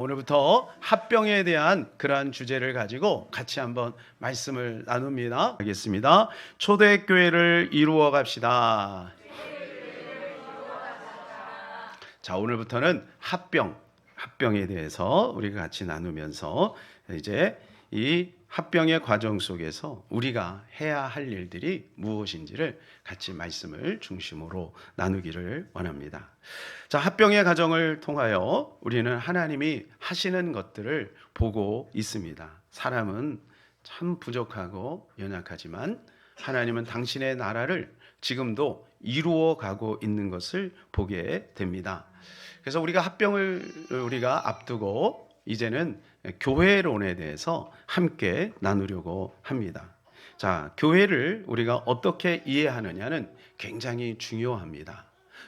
오늘부터 합병에 대한 그러한 주제를 가지고 같이 한번 말씀을 나눕니다. 하겠습니다. 초대교회를 이루어 갑시다. 자, 오늘부터는 합병에 대해서 우리가 같이 나누면서 이제 이 합병의 과정 속에서 우리가 해야 할 일들이 무엇인지를 같이 말씀을 중심으로 나누기를 원합니다. 자, 합병의 과정을 통하여 우리는 하나님이 하시는 것들을 보고 있습니다. 사람은 참 부족하고 연약하지만 하나님은 당신의 나라를 지금도 이루어 가고 있는 것을 보게 됩니다. 그래서 우리가 합병을 앞두고 이제는 교회론에 대해서 함께 나누려고 합니다. 자, 교회를 우리가 어떻게 이해하느냐는 굉장히 중요합니다.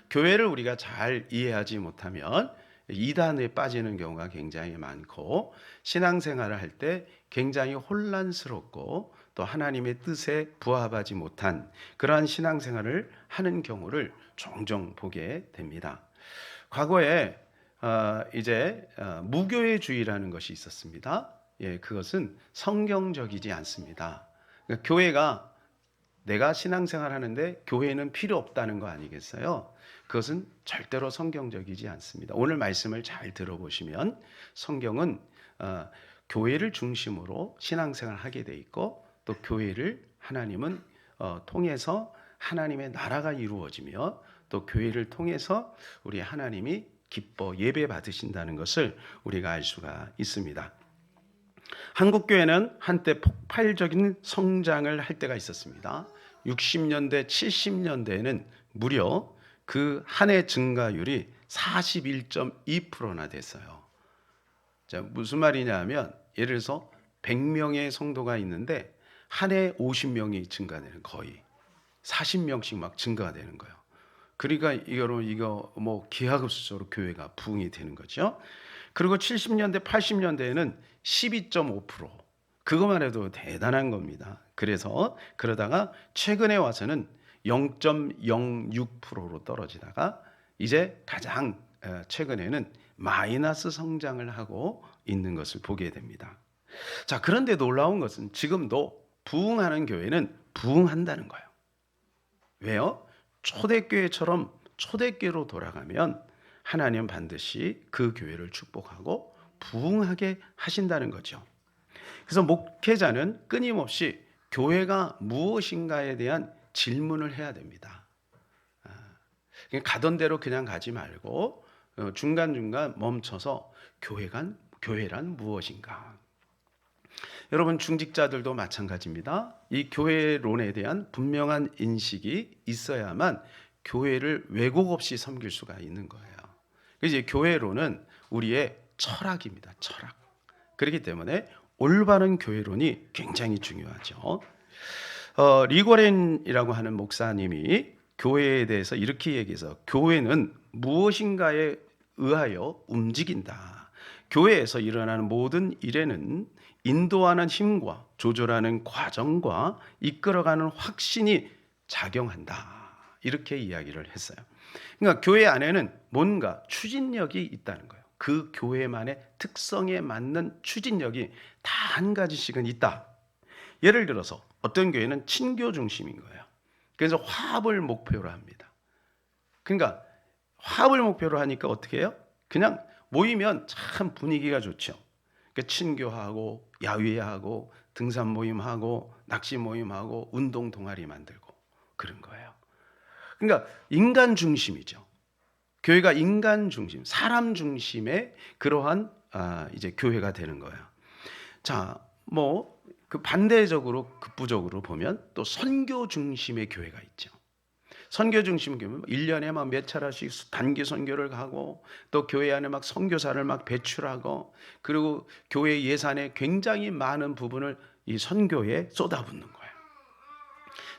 교회를 우리가 잘 이해하지 못하면 이단에 빠지는 경우가 굉장히 많고 신앙생활을 할 때 굉장히 혼란스럽고 또 하나님의 뜻에 부합하지 못한 그러한 신앙생활을 하는 경우를 종종 보게 됩니다. 과거에 무교회주의라는 것이 있었습니다. 그것은 성경적이지 않습니다. 그러니까 교회가 내가 신앙생활 하는데 교회는 필요 없다는 거 아니겠어요? 그것은 절대로 성경적이지 않습니다. 오늘 말씀을 잘 들어보시면 성경은 교회를 중심으로 신앙생활을 하게 돼 있고 또 교회를 하나님은 통해서 하나님의 나라가 이루어지며 또 교회를 통해서 우리 하나님이 기뻐 예배 받으신다는 것을 우리가 알 수가 있습니다. 한국교회는 한때 폭발적인 성장을 할 때가 있었습니다. 60년대, 70년대에는 무려 그 한 해 증가율이 41.2%나 됐어요. 자, 무슨 말이냐 하면 예를 들어서 100명의 성도가 있는데 한 해 50명이 증가되는, 거의 40명씩 막 증가가 되는 거예요. 그러니까 이거 뭐 기하급수적으로 교회가 부흥이 되는 거죠. 그리고 70년대, 80년대에는 12.5%. 그것만 해도 대단한 겁니다. 그래서 그러다가 최근에 와서는 0.06%로 떨어지다가 이제 가장 최근에는 마이너스 성장을 하고 있는 것을 보게 됩니다. 자, 그런데 놀라운 것은 지금도 부흥하는 교회는 부흥한다는 거예요. 왜요? 초대교회처럼 초대교회로 돌아가면 하나님은 반드시 그 교회를 축복하고 부흥하게 하신다는 거죠. 그래서 목회자는 끊임없이 교회가 무엇인가에 대한 질문을 해야 됩니다. 가던 대로 그냥 가지 말고 중간중간 멈춰서 교회란 무엇인가? 여러분, 중직자들도 마찬가지입니다. 이 교회론에 대한 분명한 인식이 있어야만 교회를 왜곡 없이 섬길 수가 있는 거예요. 이제 교회론은 우리의 철학입니다. 철학. 그렇기 때문에 올바른 교회론이 굉장히 중요하죠. 리고렌이라고 하는 목사님이 교회에 대해서 이렇게 얘기해서 교회는 무엇인가에 의하여 움직인다. 교회에서 일어나는 모든 일에는 인도하는 힘과 조절하는 과정과 이끌어가는 확신이 작용한다. 이렇게 이야기를 했어요. 그러니까 교회 안에는 뭔가 추진력이 있다는 거예요. 그 교회만의 특성에 맞는 추진력이 다 한 가지씩은 있다. 예를 들어서 어떤 교회는 친교 중심인 거예요. 그래서 화합을 목표로 합니다. 그러니까 화합을 목표로 하니까 어떻게 해요? 그냥 모이면 참 분위기가 좋죠. 그러니까 친교하고 야외하고 등산 모임하고 낚시 모임하고 운동 동아리 만들고 그런 거예요. 그러니까 인간 중심이죠. 교회가 인간 중심, 사람 중심의 그러한 이제 교회가 되는 거예요. 자, 뭐 그 반대적으로 극부적으로 보면 또 선교 중심의 교회가 있죠. 선교 중심 교회는 1년에 막 몇 차례씩 단기 선교를 가고 또 교회 안에 막 선교사를 막 배출하고 그리고 교회 예산의 굉장히 많은 부분을 이 선교에 쏟아붓는 거예요.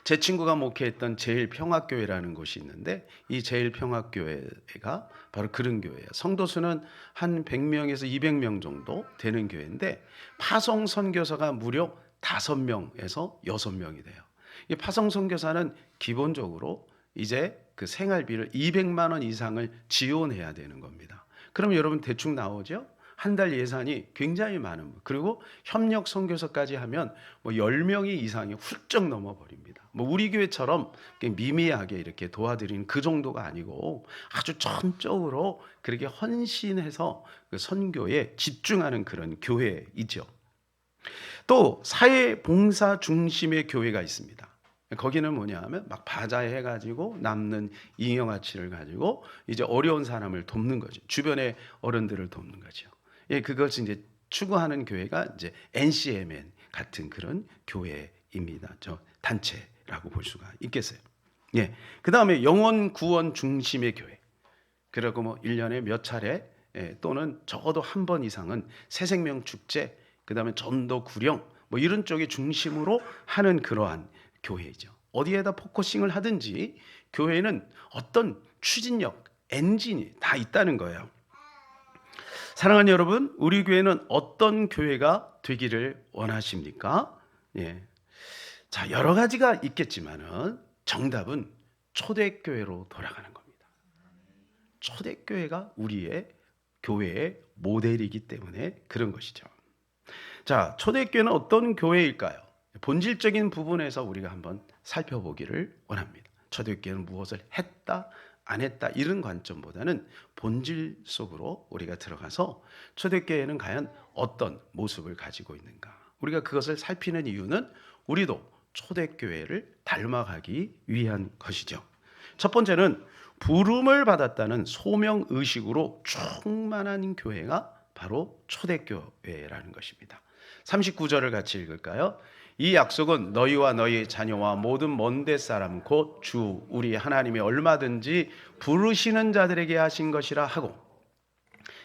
제 친구가 목회했던 제일평화교회라는 곳이 있는데 이 제일평화교회가 바로 그런 교회예요. 성도수는 한 100명에서 200명 정도 되는 교회인데 파송 선교사가 무려 5명에서 6명이 돼요. 이 파송 선교사는 기본적으로 이제 그 생활비를 200만 원 이상을 지원해야 되는 겁니다. 그럼 여러분 대충 나오죠? 한 달 예산이 굉장히 많은, 그리고 협력 선교사까지 하면 뭐 10명이 이상이 훌쩍 넘어버립니다. 뭐 우리 교회처럼 미미하게 이렇게 도와드리는 그 정도가 아니고 아주 전적으로 그렇게 헌신해서 그 선교에 집중하는 그런 교회이죠. 또 사회봉사 중심의 교회가 있습니다. 거기는 뭐냐 하면 막 바자회 해가지고 남는 잉여가치를 가지고 이제 어려운 사람을 돕는 거죠. 주변의 어른들을 돕는 거죠. 예, 그것을 이제 추구하는 교회가 이제 NCMN 같은 그런 교회입니다. 저 단체라고 볼 수가 있겠어요. 예. 그 다음에 영혼 구원 중심의 교회. 그리고 뭐 1년에 몇 차례, 예, 또는 적어도 한 번 이상은 새생명 축제, 그 다음에 전도 구령, 뭐 이런 쪽의 중심으로 하는 그러한 교회이죠. 어디에다 포커싱을 하든지 교회는 어떤 추진력, 엔진이 다 있다는 거예요. 사랑하는 여러분, 우리 교회는 어떤 교회가 되기를 원하십니까? 예. 자, 여러 가지가 있겠지만은 정답은 초대교회로 돌아가는 겁니다. 초대교회가 우리의 교회의 모델이기 때문에 그런 것이죠. 자, 초대교회는 어떤 교회일까요? 본질적인 부분에서 우리가 한번 살펴보기를 원합니다. 초대교회는 무엇을 했다, 안 했다 이런 관점보다는 본질 속으로 우리가 들어가서 초대교회는 과연 어떤 모습을 가지고 있는가, 우리가 그것을 살피는 이유는 우리도 초대교회를 닮아가기 위한 것이죠. 첫 번째는 부름을 받았다는 소명의식으로 충만한 교회가 바로 초대교회라는 것입니다. 39절을 같이 읽을까요? 이 약속은 너희와 너희 자녀와 모든 먼데 사람 곧 주 우리 하나님이 얼마든지 부르시는 자들에게 하신 것이라 하고,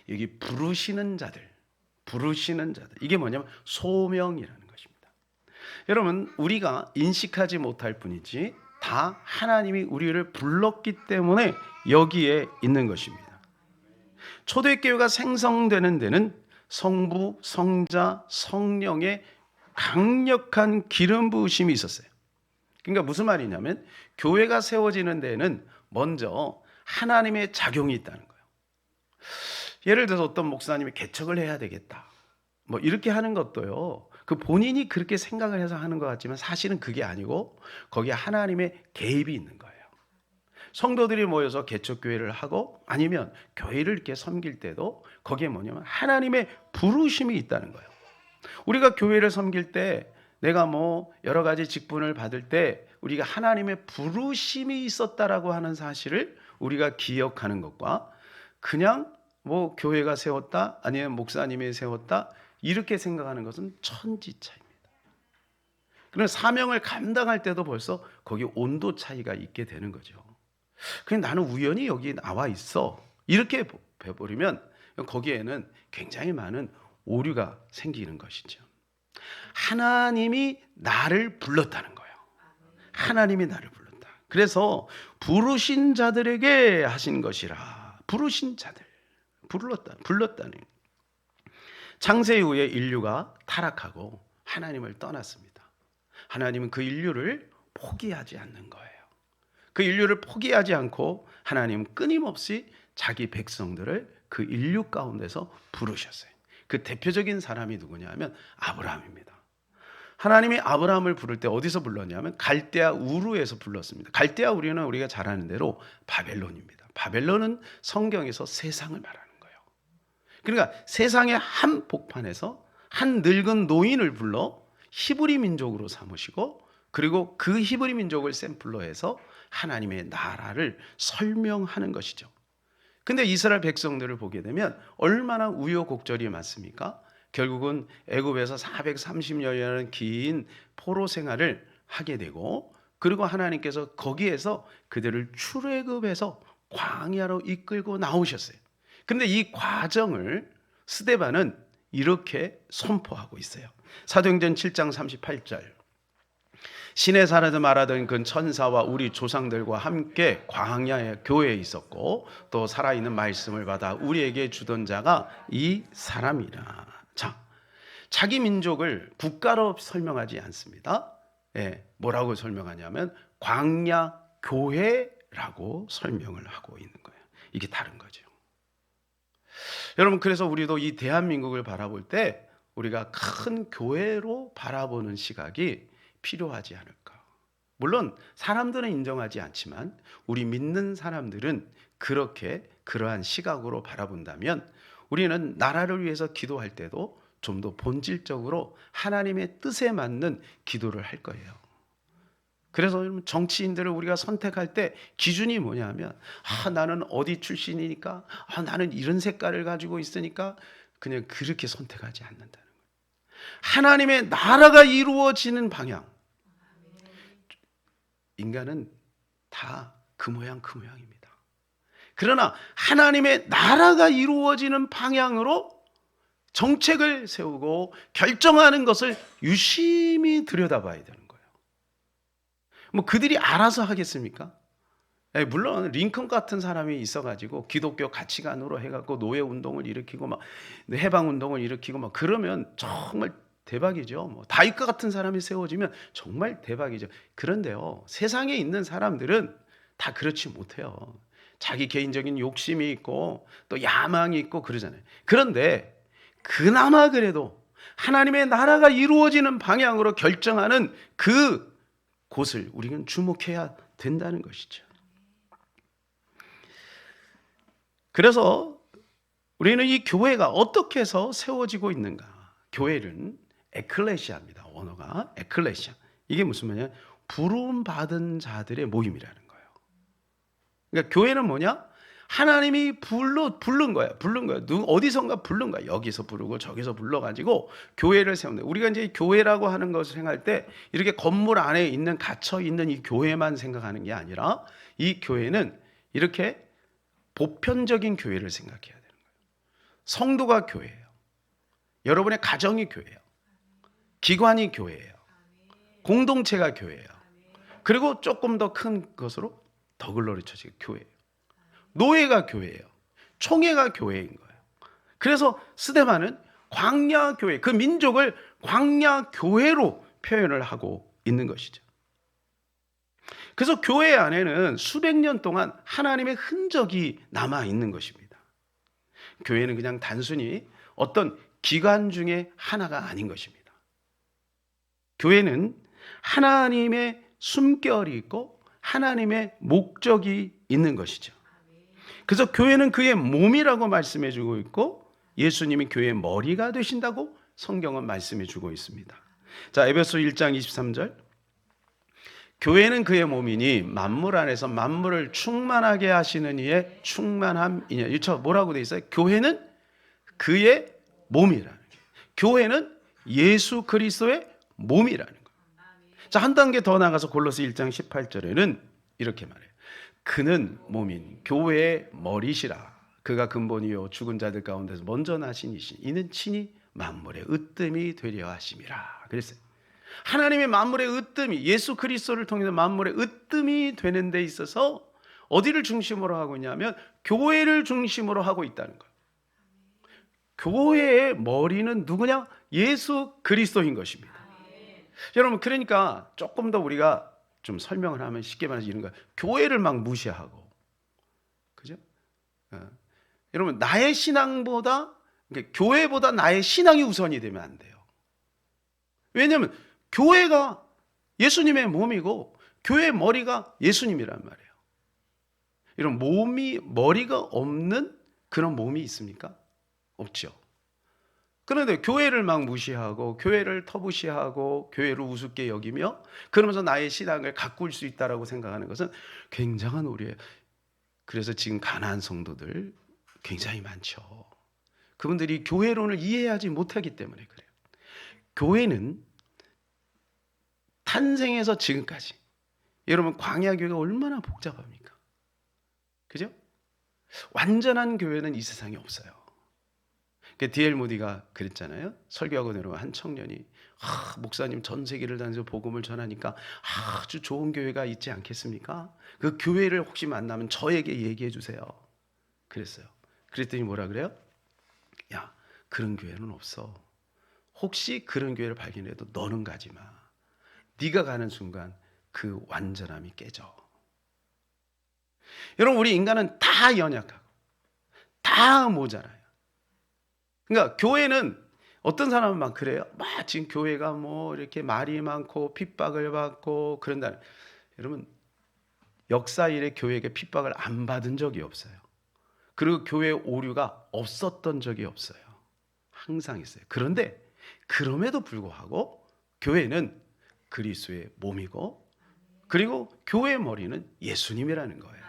여기 부르시는 자들 이게 뭐냐면 소명이라는 것입니다. 여러분, 우리가 인식하지 못할 뿐이지 다 하나님이 우리를 불렀기 때문에 여기에 있는 것입니다. 초대교회가 생성되는 데는 성부, 성자, 성령의 강력한 기름 부으심이 있었어요. 그러니까 무슨 말이냐면 교회가 세워지는 데는 먼저 하나님의 작용이 있다는 거예요. 예를 들어서 어떤 목사님이 개척을 해야 되겠다, 뭐 이렇게 하는 것도요, 그 본인이 그렇게 생각을 해서 하는 것 같지만 사실은 그게 아니고 거기에 하나님의 개입이 있는 거예요. 성도들이 모여서 개척교회를 하고 아니면 교회를 이렇게 섬길 때도 거기에 뭐냐면 하나님의 부르심이 있다는 거예요. 우리가 교회를 섬길 때, 내가 뭐 여러 가지 직분을 받을 때 우리가 하나님의 부르심이 있었다라고 하는 사실을 우리가 기억하는 것과 그냥 뭐 교회가 세웠다 아니면 목사님이 세웠다 이렇게 생각하는 것은 천지 차이입니다. 그런 사명을 감당할 때도 벌써 거기 온도 차이가 있게 되는 거죠. 그냥 나는 우연히 여기 나와 있어 이렇게 해버리면 거기에는 굉장히 많은 오류가 생기는 것이죠. 하나님이 나를 불렀다는 거예요. 하나님이 나를 불렀다. 그래서 부르신 자들에게 하신 것이라. 부르신 자들, 불렀다는. 창세 이후에 인류가 타락하고 하나님을 떠났습니다. 하나님은 그 인류를 포기하지 않는 거예요. 그 인류를 포기하지 않고 하나님은 끊임없이 자기 백성들을 그 인류 가운데서 부르셨어요. 그 대표적인 사람이 누구냐 하면 아브라함입니다. 하나님이 아브라함을 부를 때 어디서 불렀냐면 갈대아 우르에서 불렀습니다. 갈대아 우르는 우리가 잘 아는 대로 바벨론입니다. 바벨론은 성경에서 세상을 말하는 거예요. 그러니까 세상의 한 복판에서 한 늙은 노인을 불러 히브리 민족으로 삼으시고, 그리고 그 히브리 민족을 샘플로 해서 하나님의 나라를 설명하는 것이죠. 근데 이스라엘 백성들을 보게 되면 얼마나 우여곡절이 많습니까? 결국은 애굽에서 430년이라는 긴 포로 생활을 하게 되고, 그리고 하나님께서 거기에서 그들을 출애굽해서 광야로 이끌고 나오셨어요. 근데 이 과정을 스데반은 이렇게 선포하고 있어요. 사도행전 7장 38절. 신의 살아도 말하던 그 천사와 우리 조상들과 함께 광야의 교회에 있었고 또 살아있는 말씀을 받아 우리에게 주던 자가 이 사람이라. 자, 자기 민족을 국가로 설명하지 않습니다. 예, 뭐라고 설명하냐면 광야 교회라고 설명을 하고 있는 거예요. 이게 다른 거죠. 여러분, 그래서 우리도 이 대한민국을 바라볼 때 우리가 큰 교회로 바라보는 시각이 필요하지 않을까. 물론 사람들은 인정하지 않지만 우리 믿는 사람들은 그렇게 그러한 시각으로 바라본다면 우리는 나라를 위해서 기도할 때도 좀 더 본질적으로 하나님의 뜻에 맞는 기도를 할 거예요. 그래서 정치인들을 우리가 선택할 때 기준이 뭐냐면, 나는 어디 출신이니까, 나는 이런 색깔을 가지고 있으니까 그냥 그렇게 선택하지 않는다는 거예요. 하나님의 나라가 이루어지는 방향. 인간은 다 그 모양 그 모양입니다. 그러나 하나님의 나라가 이루어지는 방향으로 정책을 세우고 결정하는 것을 유심히 들여다봐야 되는 거예요. 뭐 그들이 알아서 하겠습니까? 물론 링컨 같은 사람이 있어가지고 기독교 가치관으로 해갖고 노예 운동을 일으키고 막 해방 운동을 일으키고 막 그러면 정말 대박이죠. 뭐 다윗과 같은 사람이 세워지면 정말 대박이죠. 그런데요, 세상에 있는 사람들은 다 그렇지 못해요. 자기 개인적인 욕심이 있고 또 야망이 있고 그러잖아요. 그런데 그나마 그래도 하나님의 나라가 이루어지는 방향으로 결정하는 그 곳을 우리는 주목해야 된다는 것이죠. 그래서 우리는 이 교회가 어떻게 해서 세워지고 있는가? 교회는 에클레시아입니다. 원어가 에클레시아. 이게 무슨 말이냐? 부름 받은 자들의 모임이라는 거예요. 그러니까 교회는 뭐냐? 하나님이 부른 거야. 어디선가 부른 거야. 여기서 부르고 저기서 불러가지고 교회를 세운다. 우리가 이제 교회라고 하는 것을 생각할 때 이렇게 건물 안에 있는 갇혀 있는 이 교회만 생각하는 게 아니라 이 교회는 이렇게 보편적인 교회를 생각해야 되는 거예요. 성도가 교회예요. 여러분의 가정이 교회예요. 기관이 교회예요. 공동체가 교회예요. 그리고 조금 더 큰 것으로 더 글로리 처치가 교회예요. 노예가 교회예요. 총회가 교회인 거예요. 그래서 스데반은 광야 교회, 그 민족을 광야 교회로 표현을 하고 있는 것이죠. 그래서 교회 안에는 수백 년 동안 하나님의 흔적이 남아 있는 것입니다. 교회는 그냥 단순히 어떤 기관 중에 하나가 아닌 것입니다. 교회는 하나님의 숨결이 있고 하나님의 목적이 있는 것이죠. 그래서 교회는 그의 몸이라고 말씀해 주고 있고 예수님이 교회의 머리가 되신다고 성경은 말씀해 주고 있습니다. 자, 에베소 1장 23절. 교회는 그의 몸이니 만물 안에서 만물을 충만하게 하시는 이의 충만함이냐. 이거 뭐라고 돼 있어요? 교회는 그의 몸이라는 거예요. 교회는 예수 그리스도의 몸이라는 거예요. 자, 한 단계 더 나가서 골로새 1장 18절에는 이렇게 말해요. 그는 몸인 교회의 머리시라. 그가 근본이요 죽은 자들 가운데서 먼저 나신 이신 이는 친히 만물의 으뜸이 되려 하심이라. 그랬어요. 하나님의 만물의 으뜸이 예수 그리스도를 통해서 만물의 으뜸이 되는 데 있어서 어디를 중심으로 하고 있냐면 교회를 중심으로 하고 있다는 거예요. 교회의 머리는 누구냐? 예수 그리스도인 것입니다. 여러분, 그러니까 조금 더 우리가 좀 설명을 하면 쉽게 말해서 이런 거예요. 교회를 막 무시하고, 그죠? 여러분, 나의 신앙보다, 그러니까 교회보다 나의 신앙이 우선이 되면 안 돼요. 왜냐하면 교회가 예수님의 몸이고 교회의 머리가 예수님이란 말이에요. 이런 머리가 없는 그런 몸이 있습니까? 없죠. 그런데 교회를 막 무시하고 교회를 터부시하고 교회를 우습게 여기며 그러면서 나의 신앙을 가꿀 수 있다라고 생각하는 것은 굉장한 오류예요. 그래서 지금 가난한 성도들 굉장히 많죠. 그분들이 교회론을 이해하지 못하기 때문에 그래요. 교회는 탄생에서 지금까지, 여러분 광야교회가 얼마나 복잡합니까? 그죠? 완전한 교회는 이 세상에 없어요. D.L. 모디가 그랬잖아요. 설교하고 내려온 한 청년이 목사님 전 세계를 다니면서 복음을 전하니까 아주 좋은 교회가 있지 않겠습니까? 그 교회를 혹시 만나면 저에게 얘기해 주세요. 그랬어요. 그랬더니 뭐라 그래요? 야, 그런 교회는 없어. 혹시 그런 교회를 발견해도 너는 가지 마. 네가 가는 순간 그 완전함이 깨져. 여러분, 우리 인간은 다 연약하고 다 모자라요. 그러니까 교회는 어떤 사람은 막 그래요. 막 지금 교회가 뭐 이렇게 말이 많고 핍박을 받고 그런다. 여러분, 역사 이래 교회에게 핍박을 안 받은 적이 없어요. 그리고 교회 오류가 없었던 적이 없어요. 항상 있어요. 그런데 그럼에도 불구하고 교회는 그리스도의 몸이고, 그리고 교회의 머리는 예수님이라는 거예요.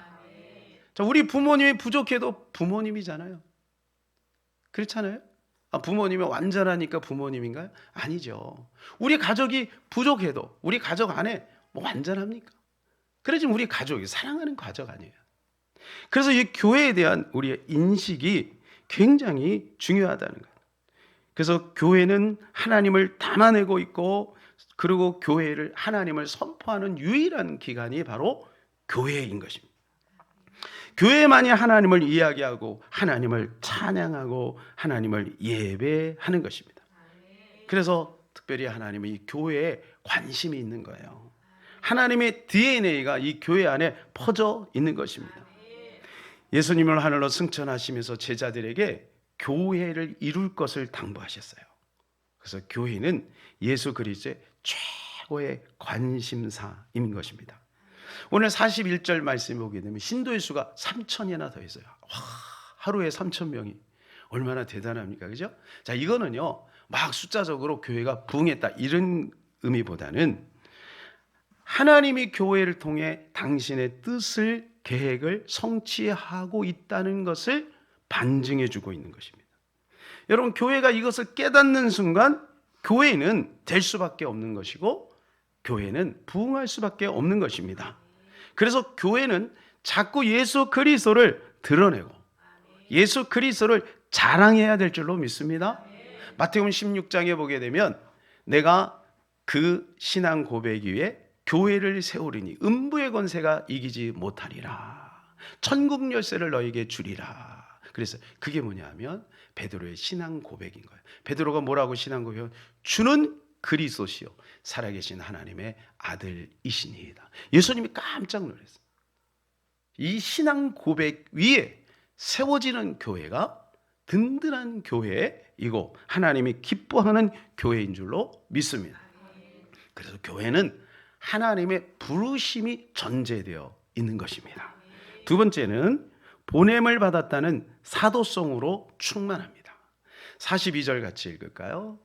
자, 우리 부모님이 부족해도 부모님이잖아요. 그렇잖아요? 부모님이 완전하니까 부모님인가요? 아니죠. 우리 가족이 부족해도 우리 가족 안에 뭐 완전합니까? 그러지만 우리 가족이 사랑하는 가족 아니에요. 그래서 이 교회에 대한 우리의 인식이 굉장히 중요하다는 거예요. 그래서 교회는 하나님을 담아내고 있고, 그리고 교회를 하나님을 선포하는 유일한 기관이 바로 교회인 것입니다. 교회만이 하나님을 이야기하고 하나님을 찬양하고 하나님을 예배하는 것입니다. 그래서 특별히 하나님은 이 교회에 관심이 있는 거예요. 하나님의 DNA가 이 교회 안에 퍼져 있는 것입니다. 예수님을 하늘로 승천하시면서 제자들에게 교회를 이룰 것을 당부하셨어요. 그래서 교회는 예수 그리스도의 최고의 관심사인 것입니다. 오늘 41절 말씀을 보게 되면 신도의 수가 3,000이나 더 있어요. 와, 하루에 3,000명이 얼마나 대단합니까? 그죠? 자, 이거는요, 막 숫자적으로 교회가 부흥했다 이런 의미보다는 하나님이 교회를 통해 당신의 뜻을, 계획을 성취하고 있다는 것을 반증해 주고 있는 것입니다. 여러분, 교회가 이것을 깨닫는 순간 교회는 될 수밖에 없는 것이고 교회는 부흥할 수밖에 없는 것입니다. 그래서 교회는 자꾸 예수 그리스도를 드러내고 예수 그리스도를 자랑해야 될 줄로 믿습니다. 마태복음 16장에 보게 되면 내가 그 신앙 고백 위에 교회를 세우리니 음부의 권세가 이기지 못하리라. 천국 열쇠를 너에게 주리라. 그래서 그게 뭐냐 하면 베드로의 신앙 고백인 거예요. 베드로가 뭐라고 신앙 고백을? 주는 그리스도시요 살아계신 하나님의 아들이시니이다. 예수님이 깜짝 놀랐어요. 이 신앙 고백 위에 세워지는 교회가 든든한 교회이고 하나님이 기뻐하는 교회인 줄로 믿습니다. 그래서 교회는 하나님의 부르심이 전제되어 있는 것입니다. 두 번째는 보냄을 받았다는 사도성으로 충만합니다. 42절 같이 읽을까요?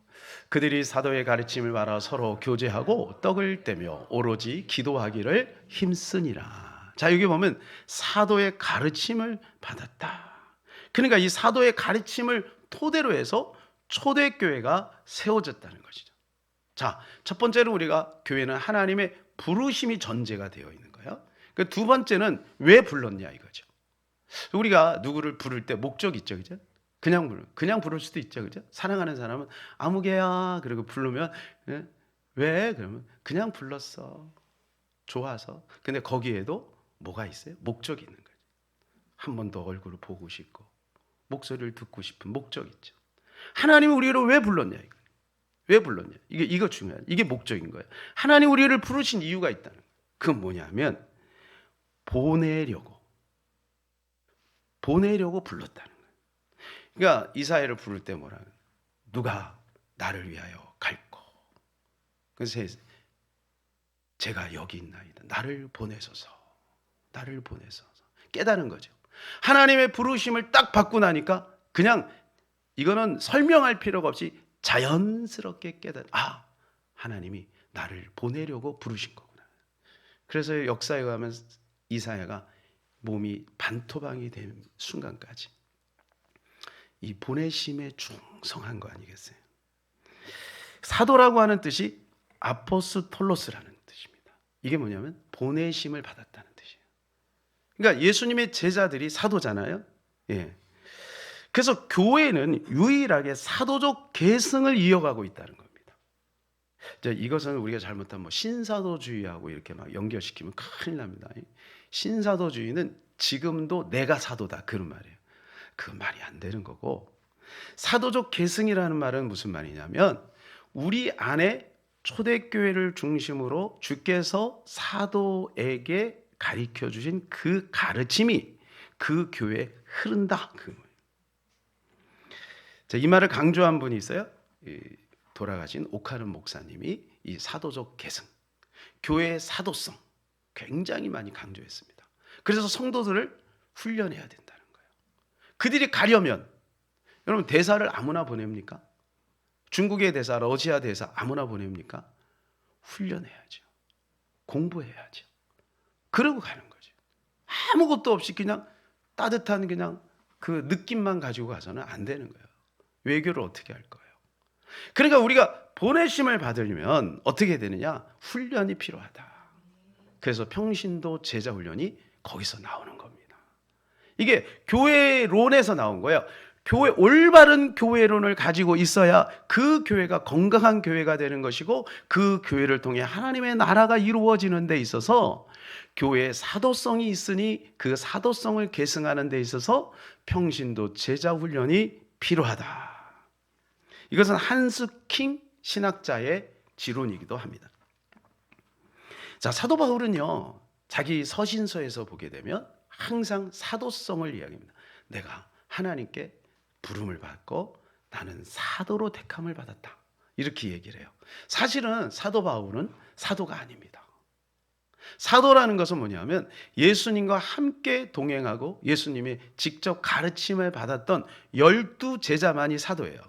그들이 사도의 가르침을 받아 서로 교제하고 떡을 떼며 오로지 기도하기를 힘쓰니라. 자, 여기 보면 사도의 가르침을 받았다. 그러니까 이 사도의 가르침을 토대로 해서 초대교회가 세워졌다는 것이죠. 자, 첫 번째는 우리가 교회는 하나님의 부르심이 전제가 되어 있는 거예요. 그 두 번째는 왜 불렀냐 이거죠. 우리가 누구를 부를 때 목적이 있죠, 그죠? 그냥 부를 수도 있죠, 그죠? 사랑하는 사람은 아무개야 그리고 부르면 왜? 그러면 그냥 불렀어, 좋아서. 근데 거기에도 뭐가 있어요? 목적이 있는 거죠. 한 번 더 얼굴을 보고 싶고 목소리를 듣고 싶은 목적이 있죠. 하나님이 우리를 왜 불렀냐 이거. 왜 불렀냐? 이거 중요해요. 이게 목적인 거예요. 하나님 우리를 부르신 이유가 있다는 거예요. 그건 뭐냐면 보내려고 불렀다는 거예요. 그러니까 이사야를 부를 때 뭐라 그래요? 누가 나를 위하여 갈고. 그래서 제가 여기 있나이다. 나를 보내소서. 깨달은 거죠. 하나님의 부르심을 딱 받고 나니까 그냥 이거는 설명할 필요가 없이 자연스럽게 하나님이 나를 보내려고 부르신 거구나. 그래서 역사에 가면 이사야가 몸이 반토막이 된 순간까지 이 보내심에 충성한 거 아니겠어요? 사도라고 하는 뜻이 아포스톨로스라는 뜻입니다. 이게 뭐냐면 보내심을 받았다는 뜻이에요. 그러니까 예수님의 제자들이 사도잖아요. 예. 그래서 교회는 유일하게 사도적 계승을 이어가고 있다는 겁니다. 이것은 우리가 잘못하면 신사도주의하고 이렇게 막 연결시키면 큰일 납니다. 신사도주의는 지금도 내가 사도다 그런 말이에요. 그 말이 안 되는 거고, 사도적 계승이라는 말은 무슨 말이냐면 우리 안에 초대교회를 중심으로 주께서 사도에게 가르쳐 주신 그 가르침이 그 교회에 흐른다. 이 말을 강조한 분이 있어요. 돌아가신 오카른 목사님이 이 사도적 계승, 교회의 사도성 굉장히 많이 강조했습니다. 그래서 성도들을 훈련해야 된다는 거예요. 그들이 가려면 여러분 대사를 아무나 보냅니까? 중국의 대사, 러시아 대사 아무나 보냅니까? 훈련해야죠. 공부해야죠. 그러고 가는 거죠. 아무것도 없이 그냥 따뜻한 그냥 그 느낌만 가지고 가서는 안 되는 거예요. 외교를 어떻게 할 거예요? 그러니까 우리가 보내심을 받으려면 어떻게 되느냐? 훈련이 필요하다. 그래서 평신도 제자 훈련이 거기서 나오는 겁니다. 이게 교회론에서 나온 거예요. 올바른 교회론을 가지고 있어야 그 교회가 건강한 교회가 되는 것이고 그 교회를 통해 하나님의 나라가 이루어지는 데 있어서 교회의 사도성이 있으니 그 사도성을 계승하는 데 있어서 평신도 제자 훈련이 필요하다. 이것은 한스킹 신학자의 지론이기도 합니다. 자, 사도 바울은요, 자기 서신서에서 보게 되면 항상 사도성을 이야기합니다. 내가 하나님께 부름을 받고 나는 사도로 택함을 받았다. 이렇게 얘기를 해요. 사실은 사도 바울은 사도가 아닙니다. 사도라는 것은 뭐냐면 예수님과 함께 동행하고 예수님의 직접 가르침을 받았던 12 제자만이 사도예요.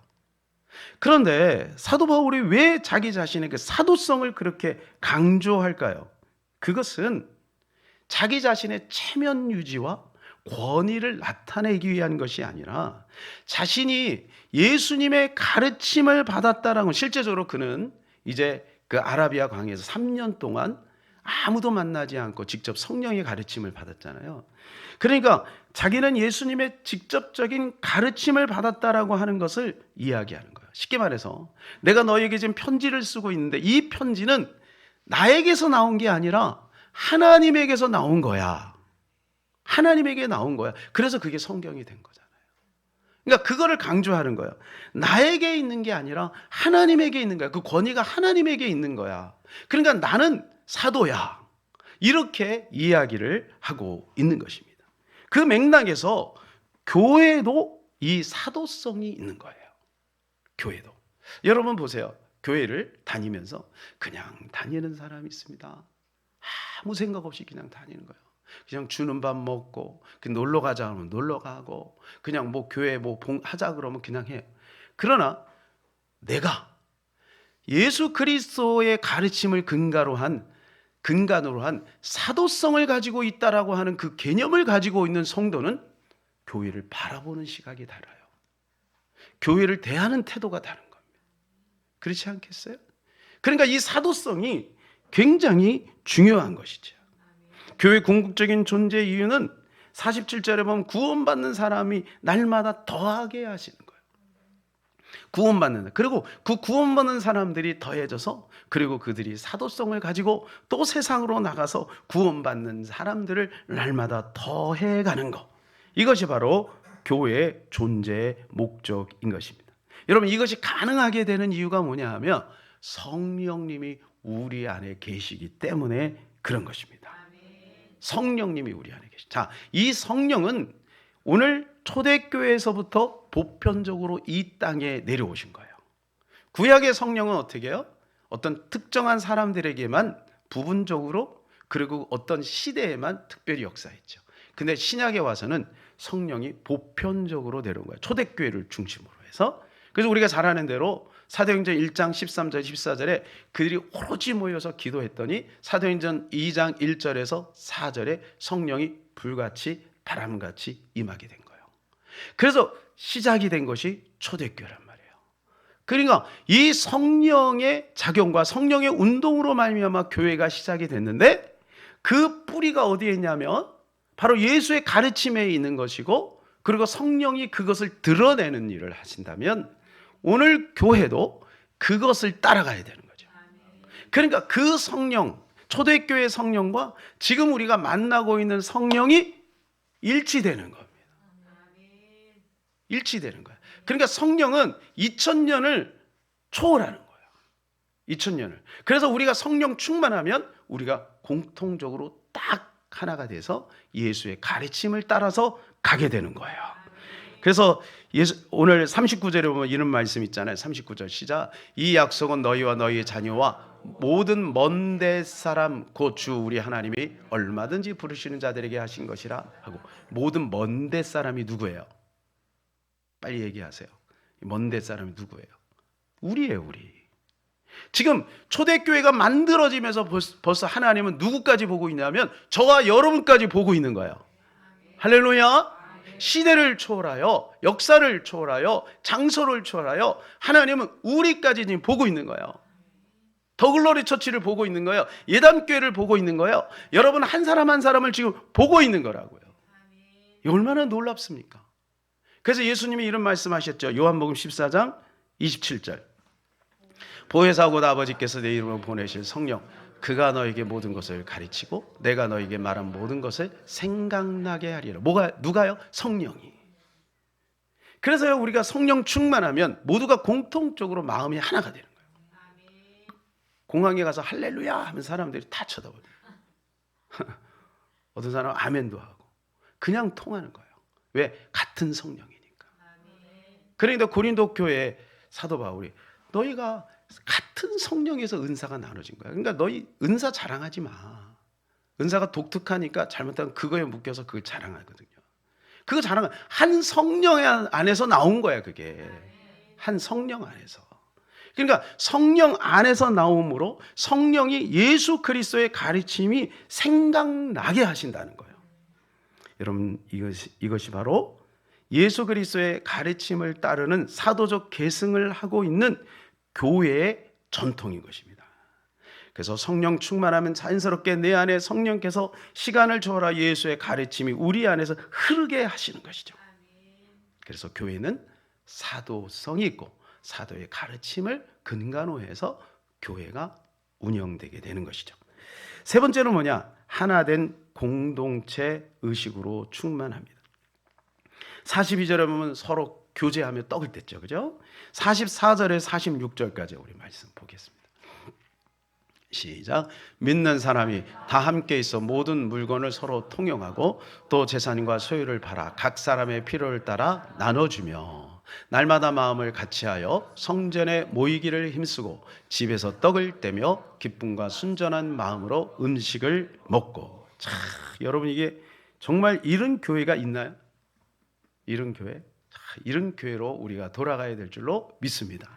그런데 사도 바울이 왜 자기 자신의 그 사도성을 그렇게 강조할까요? 그것은 자기 자신의 체면 유지와 권위를 나타내기 위한 것이 아니라 자신이 예수님의 가르침을 받았다라는, 실제적으로 그는 이제 그 아라비아 광야에서 3년 동안 아무도 만나지 않고 직접 성령의 가르침을 받았잖아요. 그러니까 자기는 예수님의 직접적인 가르침을 받았다라고 하는 것을 이야기하는 거예요. 쉽게 말해서 내가 너에게 지금 편지를 쓰고 있는데 이 편지는 나에게서 나온 게 아니라 하나님에게서 나온 거야. 하나님에게 나온 거야. 그래서 그게 성경이 된 거잖아요. 그러니까 그거를 강조하는 거예요. 나에게 있는 게 아니라 하나님에게 있는 거야. 그 권위가 하나님에게 있는 거야. 그러니까 나는 사도야. 이렇게 이야기를 하고 있는 것입니다. 그 맥락에서 교회도 이 사도성이 있는 거예요. 교회도. 여러분 보세요. 교회를 다니면서 그냥 다니는 사람이 있습니다. 아무 생각 없이 그냥 다니는 거예요. 그냥 주는 밥 먹고, 놀러 가자 하면 놀러 가고, 그냥 뭐 교회 뭐 하자 그러면 그냥 해요. 그러나 내가 예수 그리스도의 가르침을 근간으로 한 사도성을 가지고 있다라고 하는 그 개념을 가지고 있는 성도는 교회를 바라보는 시각이 달라요. 교회를 대하는 태도가 다른 겁니다. 그렇지 않겠어요? 그러니까 이 사도성이 굉장히 중요한 것이죠. 교회 궁극적인 존재 이유는 47절에 보면 구원받는 사람이 날마다 더하게 하시는 거예요. 구원받는, 그리고 그 구원받는 사람들이 더해져서, 그리고 그들이 사도성을 가지고 또 세상으로 나가서 구원받는 사람들을 날마다 더해가는 것. 이것이 바로 교회의 존재의 목적인 것입니다. 여러분, 이것이 가능하게 되는 이유가 뭐냐 하면 성령님이 우리 안에 계시기 때문에 그런 것입니다. 성령님이 우리 안에 계시. 자, 이 성령은 오늘 초대교회에서부터 보편적으로 이 땅에 내려오신 거예요. 구약의 성령은 어떻게 해요? 어떤 특정한 사람들에게만 부분적으로, 그리고 어떤 시대에만 특별히 역사했죠. 근데 신약에 와서는 성령이 보편적으로 내려온 거예요. 초대교회를 중심으로 해서. 그래서 우리가 잘 아는 대로 사도행전 1장 13절 14절에 그들이 오로지 모여서 기도했더니 사도행전 2장 1절에서 4절에 성령이 불같이 바람같이 임하게 된 거예요. 그래서 시작이 된 것이 초대교회란 말이에요. 그러니까 이 성령의 작용과 성령의 운동으로 말미암아 교회가 시작이 됐는데, 그 뿌리가 어디에 있냐면 바로 예수의 가르침에 있는 것이고, 그리고 성령이 그것을 드러내는 일을 하신다면 오늘 교회도 그것을 따라가야 되는 거죠. 그러니까 그 성령, 초대교회 성령과 지금 우리가 만나고 있는 성령이 일치되는 겁니다. 일치되는 거예요. 그러니까 성령은 2000년을 초월하는 거예요. 2000년을. 그래서 우리가 성령 충만하면 우리가 공통적으로 딱 하나가 돼서 예수의 가르침을 따라서 가게 되는 거예요. 그래서 오늘 39절에 보면 이런 말씀 있잖아요. 39절 시작. 이 약속은 너희와 너희의 자녀와 모든 먼데 사람 곧 주 우리 하나님이 얼마든지 부르시는 자들에게 하신 것이라 하고. 모든 먼데 사람이 누구예요? 빨리 얘기하세요. 먼데 사람이 누구예요? 우리예요, 우리. 지금 초대교회가 만들어지면서 벌써 하나님은 누구까지 보고 있냐면 저와 여러분까지 보고 있는 거예요. 할렐루야. 시대를 초월하여, 역사를 초월하여, 장소를 초월하여 하나님은 우리까지 지금 보고 있는 거예요. 더글로리 처치를 보고 있는 거예요. 예담교회를 보고 있는 거예요. 여러분 한 사람 한 사람을 지금 보고 있는 거라고요. 얼마나 놀랍습니까? 그래서 예수님이 이런 말씀하셨죠. 요한복음 14장 27절. 보혜사 곧 아버지께서 내 이름으로 보내실 성령, 그가 너에게 모든 것을 가르치고 내가 너에게 말한 모든 것을 생각나게 하리라. 누가요? 성령이. 그래서요, 우리가 성령 충만하면 모두가 공통적으로 마음이 하나가 되는 거예요. 공항에 가서 할렐루야 하면 사람들이 다 쳐다보죠. 어떤 사람은 아멘도 하고 그냥 통하는 거예요. 왜? 같은 성령이니까. 그러니까 고린도 교회 사도 바울이 너희가 같은 성령에서 은사가 나눠진 거야. 그러니까 너희 은사 자랑하지 마. 은사가 독특하니까 잘못하면 그거에 묶여서 그걸 자랑하거든요. 그거 자랑은 한 성령 안에서 나온 거야. 그게 한 성령 안에서. 그러니까 성령 안에서 나옴으로 성령이 예수 그리스도의 가르침이 생각나게 하신다는 거예요. 여러분, 이것이 바로 예수 그리스도의 가르침을 따르는 사도적 계승을 하고 있는 교회의 전통인 것입니다. 그래서 성령 충만하면 자연스럽게 내 안에 성령께서 시간을 초월하 예수의 가르침이 우리 안에서 흐르게 하시는 것이죠. 그래서 교회는 사도성이 있고 사도의 가르침을 근간으로 해서 교회가 운영되게 되는 것이죠. 세 번째는 뭐냐? 하나된 공동체 의식으로 충만합니다. 42절에 보면 서로 교제하며 떡을 뗐죠. 그죠? 44절에 46절까지 우리 말씀 보겠습니다. 시작. 믿는 사람이 다 함께 있어 모든 물건을 서로 통용하고 또 재산과 소유를 팔아 각 사람의 필요를 따라 나눠주며 날마다 마음을 같이하여 성전에 모이기를 힘쓰고 집에서 떡을 떼며 기쁨과 순전한 마음으로 음식을 먹고. 자, 여러분 이게 정말 이런 교회가 있나요? 이런 교회? 자, 이런 교회로 우리가 돌아가야 될 줄로 믿습니다.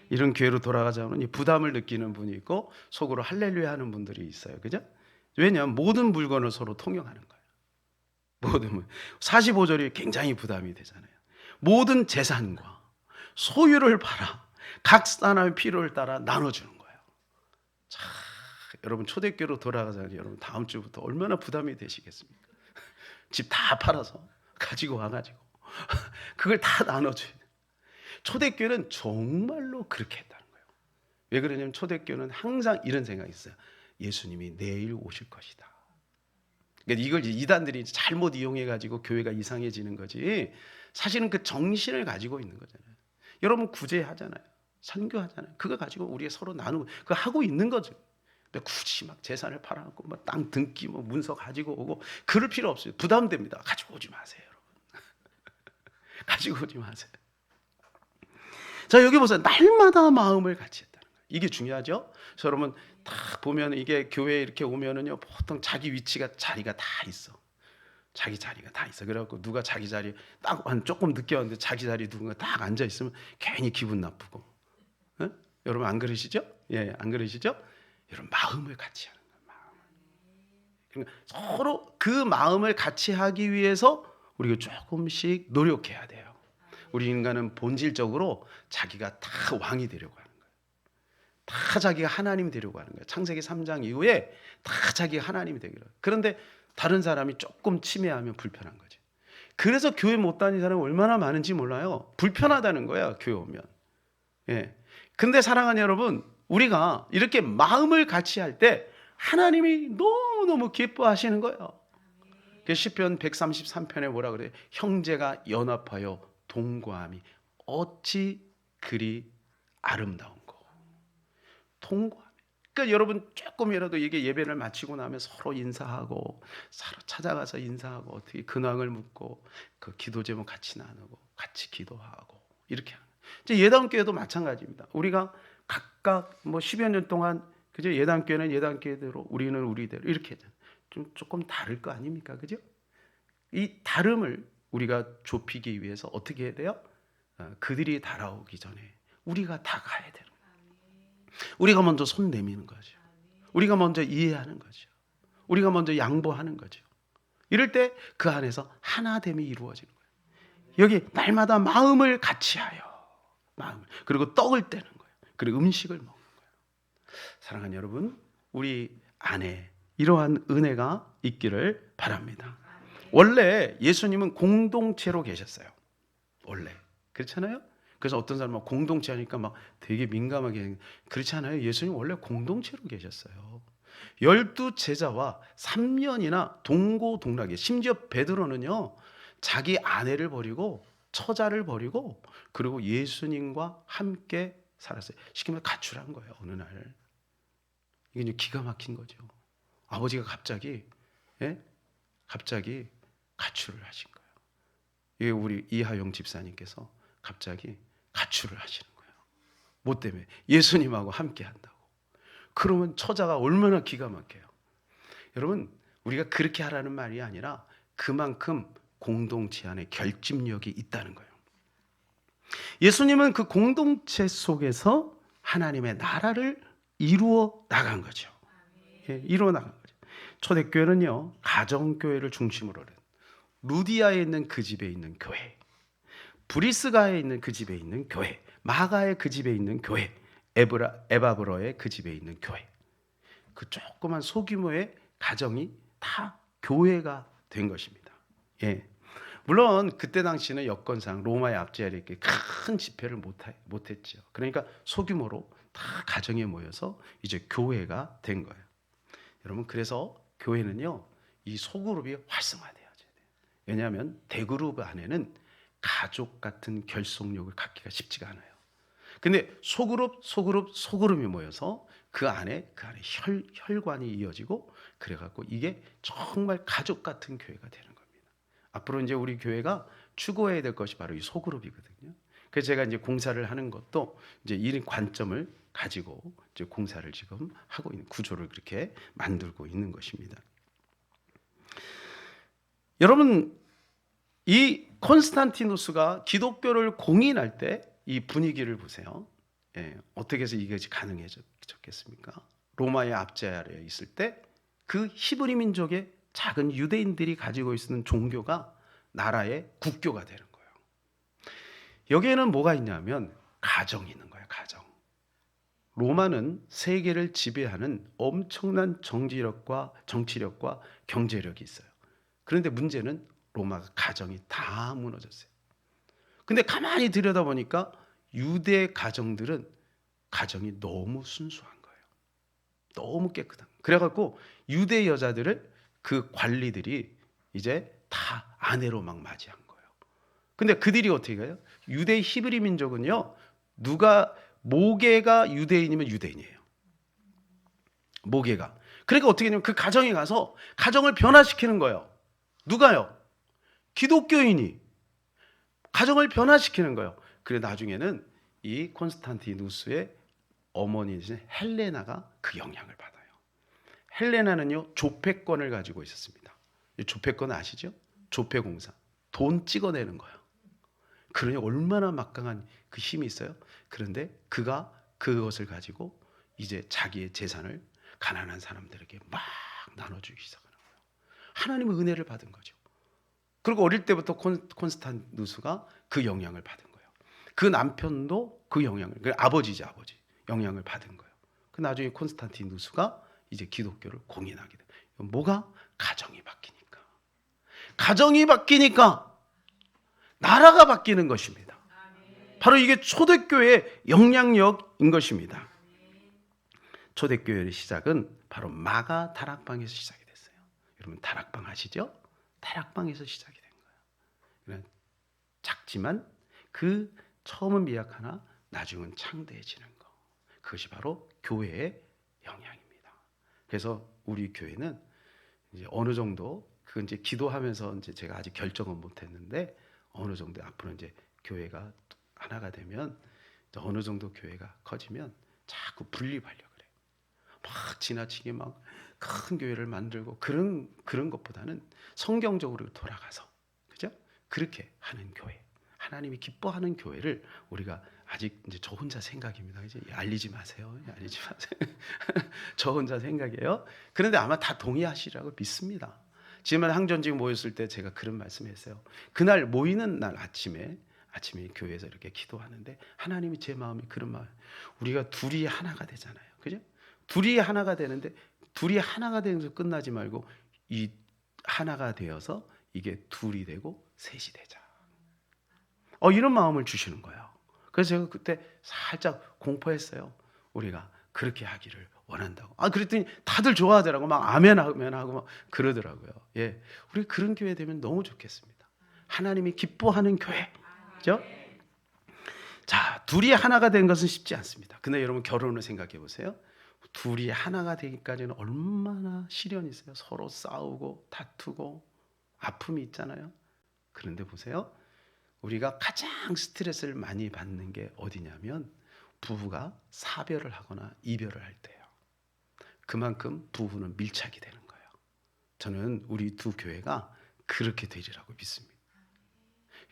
이런 교회로 돌아가자면 부담을 느끼는 분이 있고 속으로 할렐루야 하는 분들이 있어요. 그죠? 왜냐하면 모든 물건을 서로 통용하는 거예요. 모든 45절이 굉장히 부담이 되잖아요. 모든 재산과 소유를 팔아 각 사람의 필요를 따라 나눠주는 거예요. 자, 여러분 초대교회로 돌아가자니 여러분 다음 주부터 얼마나 부담이 되시겠습니까? 집 다 팔아서 가지고 와가지고 그걸 다 나눠줘요. 초대교회는 정말로 그렇게 했다는 거예요. 왜 그러냐면 초대교회는 항상 이런 생각이 있어요. 예수님이 내일 오실 것이다. 그러니까 이걸 이단들이 잘못 이용해가지고 교회가 이상해지는 거지. 사실은 그 정신을 가지고 있는 거잖아요. 여러분 구제하잖아요. 선교하잖아요. 그거 가지고 우리가 서로 나누고 그거 하고 있는 거죠. 굳이 막 재산을 팔아갖고 막 땅 등기 뭐 문서 가지고 오고 그럴 필요 없어요. 부담됩니다. 가지고 오지 마세요, 여러분. 가지고 오지 마세요. 자, 여기 보세요. 날마다 마음을 같이 했다는 거예요. 이게 중요하죠. 그래서 여러분 딱 보면 이게 교회에 이렇게 오면은요 보통 자기 자리가 다 있어. 자기 자리가 다 있어. 그래갖고 누가 자기 자리 딱 조금 늦게 왔는데 자기 자리 누군가 딱 앉아 있으면 괜히 기분 나쁘고. 네? 여러분 안 그러시죠? 예, 안 그러시죠? 여러분 마음을 같이 하는 거예요. 마음. 그러니까 서로 그 마음을 같이 하기 위해서 우리가 조금씩 노력해야 돼요. 우리 인간은 본질적으로 자기가 다 왕이 되려고 하는 거예요. 다 자기가 하나님이 되려고 하는 거예요. 창세기 3장 이후에 다 자기가 하나님이 되기로. 그런데 다른 사람이 조금 침해하면 불편한 거지. 그래서 교회 못 다니는 사람이 얼마나 많은지 몰라요. 불편하다는 거야, 교회 오면. 예. 근데 사랑하는 여러분, 우리가 이렇게 마음을 같이 할 때 하나님이 너무너무 기뻐하시는 거예요. 시편 133편에 뭐라 그래요? 형제가 연합하여 동거함이 어찌 그리 아름다운 거. 동거함. 그러니까 여러분 조금이라도 이게 예배를 마치고 나면 서로 인사하고 서로 찾아가서 인사하고 어떻게 근황을 묻고 그 기도 제목 같이 나누고 같이 기도하고 이렇게 하는. 이제 예당교회도 마찬가지입니다. 우리가 각각 뭐 10여 년 동안 그죠? 예당교회는 예당교회대로 우리는 우리대로 이렇게 좀 조금 다를 거 아닙니까? 그죠? 이 다름을 우리가 좁히기 위해서 어떻게 해야 돼요? 그들이 달아오기 전에 우리가 다가야 되는 거예요. 우리가 먼저 손 내미는 거죠. 우리가 먼저 이해하는 거죠. 우리가 먼저 양보하는 거죠. 이럴 때 그 안에서 하나됨이 이루어지는 거예요. 여기 날마다 마음을 같이하여 마음을 그리고 떡을 떼는 거예요. 그리고 음식을 먹는 거예요. 사랑하는 여러분, 우리 안에 이러한 은혜가 있기를 바랍니다. 원래 예수님은 공동체로 계셨어요. 원래 그렇잖아요. 그래서 어떤 사람은 공동체 하니까 막 되게 민감하게 그렇지 않아요. 예수님 원래 공동체로 계셨어요. 12 제자와 3년이나 동고동락에 심지어 베드로는요 자기 아내를 버리고 처자를 버리고 그리고 예수님과 함께 살았어요. 쉽게 말해 가출한 거예요. 어느 날 이게 기가 막힌 거죠. 아버지가 갑자기 갑자기 가출을 하신 거예요. 이게 우리 이하영 집사님께서 갑자기 가출을 하시는 거예요. 뭐 때문에? 예수님하고 함께 한다고. 그러면 처자가 얼마나 기가 막혀요. 여러분, 우리가 그렇게 하라는 말이 아니라 그만큼 공동체 안에 결집력이 있다는 거예요. 예수님은 그 공동체 속에서 하나님의 나라를 이루어 나간 거죠. 이루어 나간 거죠. 초대교회는요, 가정교회를 중심으로 루디아에 있는 그 집에 있는 교회, 브리스가에 있는 그 집에 있는 교회, 마가의 그 집에 있는 교회, 에바브로의 그 집에 있는 교회, 그 조그만 소규모의 가정이 다 교회가 된 것입니다. 물론 그때 당시는 여건상 로마의 압제하에 이렇게 큰 집회를 못했죠. 그러니까 소규모로 다 가정에 모여서 이제 교회가 된 거예요. 여러분, 그래서 교회는요 이 소그룹이 활성화돼야 돼요. 왜냐하면 대그룹 안에는 가족 같은 결속력을 갖기가 쉽지가 않아요. 근데 소그룹이 모여서 그 안에 혈관이 이어지고 그래갖고 이게 정말 가족 같은 교회가 되는 겁니다. 앞으로 이제 우리 교회가 추구해야 될 것이 바로 이 소그룹이거든요. 그래서 제가 이제 공사를 하는 것도 이제 이 관점을 가지고 이제 공사를 지금 하고 있는 구조를 그렇게 만들고 있는 것입니다. 여러분, 이 콘스탄티누스가 기독교를 공인할 때 이 분위기를 보세요. 어떻게 해서 이게 가능해졌겠습니까? 로마의 압제 아래에 있을 때 그 히브리 민족의 작은 유대인들이 가지고 있는 종교가 나라의 국교가 되는 거예요. 여기에는 뭐가 있냐면 가정이 있는 거예요. 가정. 로마는 세계를 지배하는 엄청난 정치력과 경제력이 있어요. 그런데 문제는 로마가 가정이 다 무너졌어요. 근데 가만히 들여다보니까 유대 가정들은 가정이 너무 순수한 거예요. 너무 깨끗한. 그래갖고 유대 여자들을 그 관리들이 이제 다 아내로 막 맞이한 거예요. 근데 그들이 어떻게 해요? 유대 히브리 민족은요, 모계가 유대인이면 유대인이에요. 모계가. 그러니까 어떻게 하냐면 그 가정에 가서 가정을 변화시키는 거예요. 누가요? 기독교인이 가정을 변화시키는 거예요. 그래 나중에는 이 콘스탄티누스의 어머니이신 헬레나가 그 영향을 받아요. 헬레나는요 조폐권을 가지고 있었습니다. 조폐권 아시죠? 조폐공사. 돈 찍어내는 거예요. 그러니 얼마나 막강한 그 힘이 있어요. 그런데 그가 그것을 가지고 이제 자기의 재산을 가난한 사람들에게 막 나눠주기 시작하는 거예요. 하나님의 은혜를 받은 거죠. 그리고 어릴 때부터 콘스탄누스가 그 영향을 받은 거예요. 그 남편도 그 영향을, 아버지 영향을 받은 거예요. 그 나중에 콘스탄티누스가 이제 기독교를 공인하게 돼요. 뭐가? 가정이 바뀌니까. 가정이 바뀌니까 나라가 바뀌는 것입니다. 바로 이게 초대교회의 영향력인 것입니다. 초대교회의 시작은 바로 마가 다락방에서 시작이 됐어요. 여러분 다락방 아시죠? 다락방에서 시작이 된 거예요. 작지만 그 처음은 미약하나 나중은 창대해지는 거. 그것이 바로 교회의 영향입니다. 그래서 우리 교회는 이제 어느 정도 그 이제 기도하면서 이제 제가 아직 결정은 못했는데 어느 정도 앞으로 이제 교회가 하나가 되면 어느 정도 교회가 커지면 자꾸 분립하려고 그래요. 막 지나치게 막 큰 교회를 만들고 그런 것보다는 성경적으로 돌아가서 그죠? 그렇게 하는 교회, 하나님이 기뻐하는 교회를 우리가 아직 이제 저 혼자 생각입니다. 이제 알리지 마세요. 알리지 마세요. 저 혼자 생각이에요. 그런데 아마 다 동의하시라고 믿습니다. 지난 항전직 모였을 때 제가 그런 말씀했어요. 그날 모이는 날 아침에 교회에서 이렇게 기도하는데 하나님이 제 마음이 그런 마음. 우리가 둘이 하나가 되잖아요. 그죠? 둘이 하나가 되는데 둘이 하나가 되면서 끝나지 말고 이 하나가 되어서 이게 둘이 되고 셋이 되자. 이런 마음을 주시는 거예요. 그래서 제가 그때 살짝 공포했어요. 우리가 그렇게 하기를 원한다고. 그랬더니 다들 좋아하더라고. 막 아멘 하고 막 그러더라고요. 예, 우리 그런 교회 되면 너무 좋겠습니다. 하나님이 기뻐하는 교회. 그죠? 자, 둘이 하나가 된 것은 쉽지 않습니다. 근데 여러분 결혼을 생각해 보세요. 둘이 하나가 되기까지는 얼마나 시련이 있어요. 서로 싸우고 다투고 아픔이 있잖아요. 그런데 보세요. 우리가 가장 스트레스를 많이 받는 게 어디냐면 부부가 사별을 하거나 이별을 할 때예요. 그만큼 부부는 밀착이 되는 거예요. 저는 우리 두 교회가 그렇게 되리라고 믿습니다.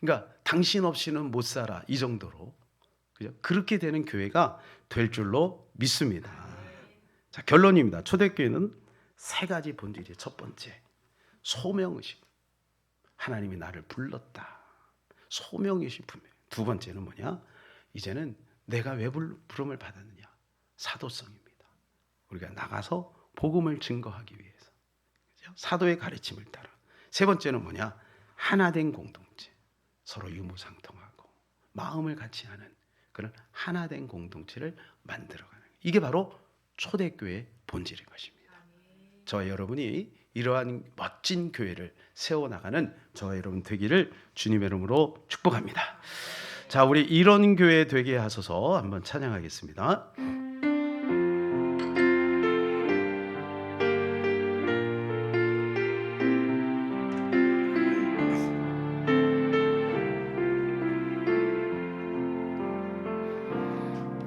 그러니까 당신 없이는 못 살아 이 정도로 그죠? 그렇게 되는 교회가 될 줄로 믿습니다. 자, 결론입니다. 초대교회는 세 가지 본질이에요. 첫 번째, 소명의식. 하나님이 나를 불렀다. 소명의식 분명. 두 번째는 뭐냐? 이제는 내가 왜 부름을 받았느냐? 사도성입니다. 우리가 나가서 복음을 증거하기 위해서. 그죠? 사도의 가르침을 따라. 세 번째는 뭐냐? 하나된 공동체. 서로 유무상통하고 마음을 같이 하는 그런 하나된 공동체를 만들어가는. 이게 바로 초대교회의 본질인 것입니다. 저와 여러분이 이러한 멋진 교회를 세워나가는 저와 여러분 되기를 주님의 이름으로 축복합니다. 자, 우리 이런 교회 되게 하소서 한번 찬양하겠습니다.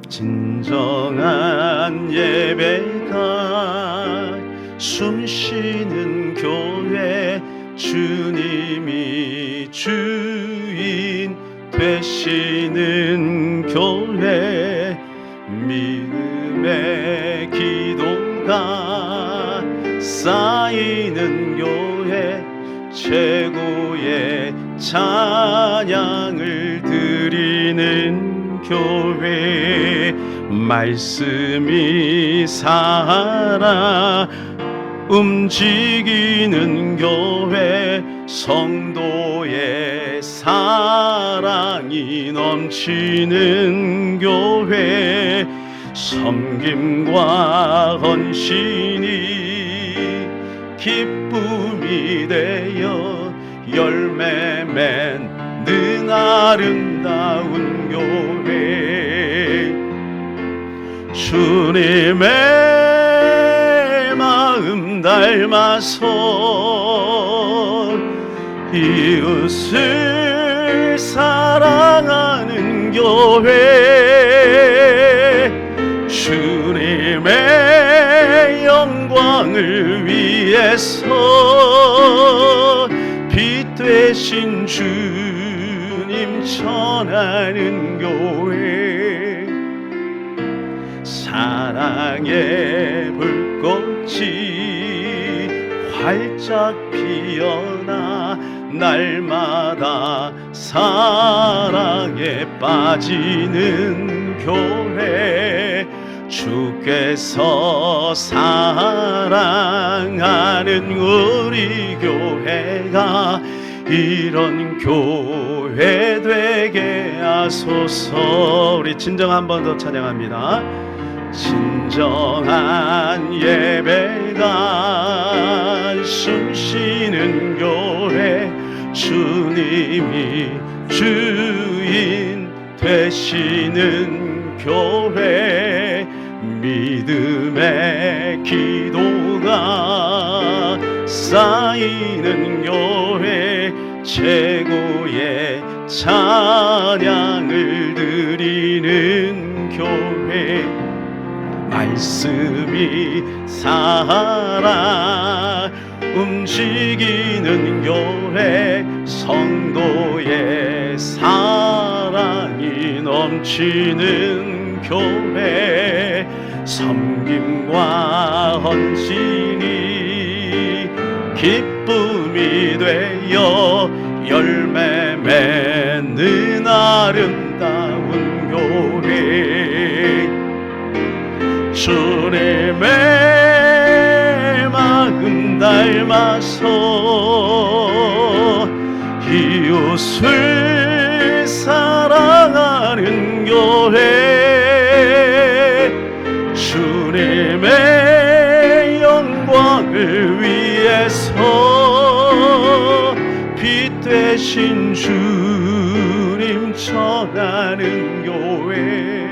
진정한 예배가 숨쉬는 교회 주님이 주인 되시는 교회 믿음의 기도가 쌓이는 교회 최고의 찬양을 드리는 교회 말씀이 살아 움직이는 교회 성도의 사랑이 넘치는 교회 섬김과 헌신이 기쁨이 되어 열매 맺는 아름다운 교회 주님의 마음 닮아서 이웃을 사랑하는 교회 주님의 영광을 위해서 빛 되신 주님 전하는 교회 사랑의 불꽃이 활짝 피어나 날마다 사랑에 빠지는 교회 주께서 사랑하는 우리 교회가 이런 교회 되게 하소서. 우리 진정 한 번 더 찬양합니다. 진정한 예배가 숨쉬는 교회 주님이 주인 되시는 교회 믿음의 기도가 쌓이는 교회, 최고의 찬양을 드리는 교회, 말씀이 살아 움직이는 교회, 성도의 사랑이 넘치는 교회, 섬김과 헌신이 기쁨이 되어 열매 맺는 아름다운 교회, 주님의 마음 닮아서 이웃을 사랑하는 교회, 주님의 영광을 위해서 빛 되신 주님 전하는 교회,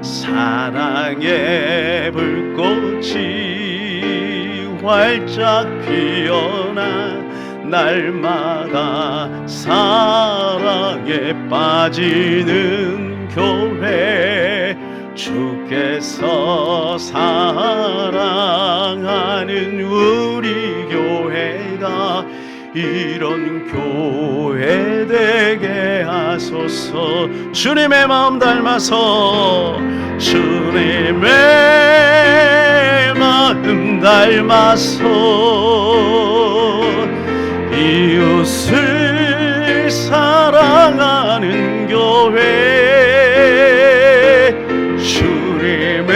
사랑의 불꽃이 활짝 피어나 날마다 사랑에 빠지는 교회, 주께서 사랑하는 우리 교회가 이런 교회 되게 하소서. 주님의 마음 닮아서, 주님의 마음 닮아서 이웃을 사랑하는 교회, 주님의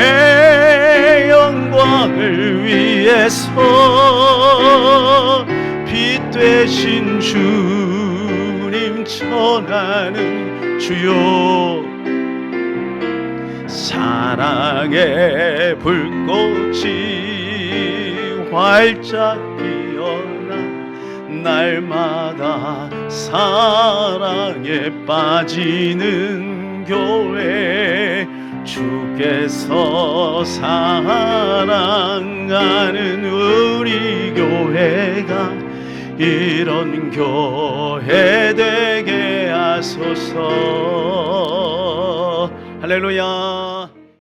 영광을 위해서 빛 되신 주님 전하는 주요, 사랑의 불꽃이 활짝 피어나 날마다 사랑에 빠지는 교회, 주께서 사랑하는 우리 교회가 이런 교회 되게 하소서. 할렐루야.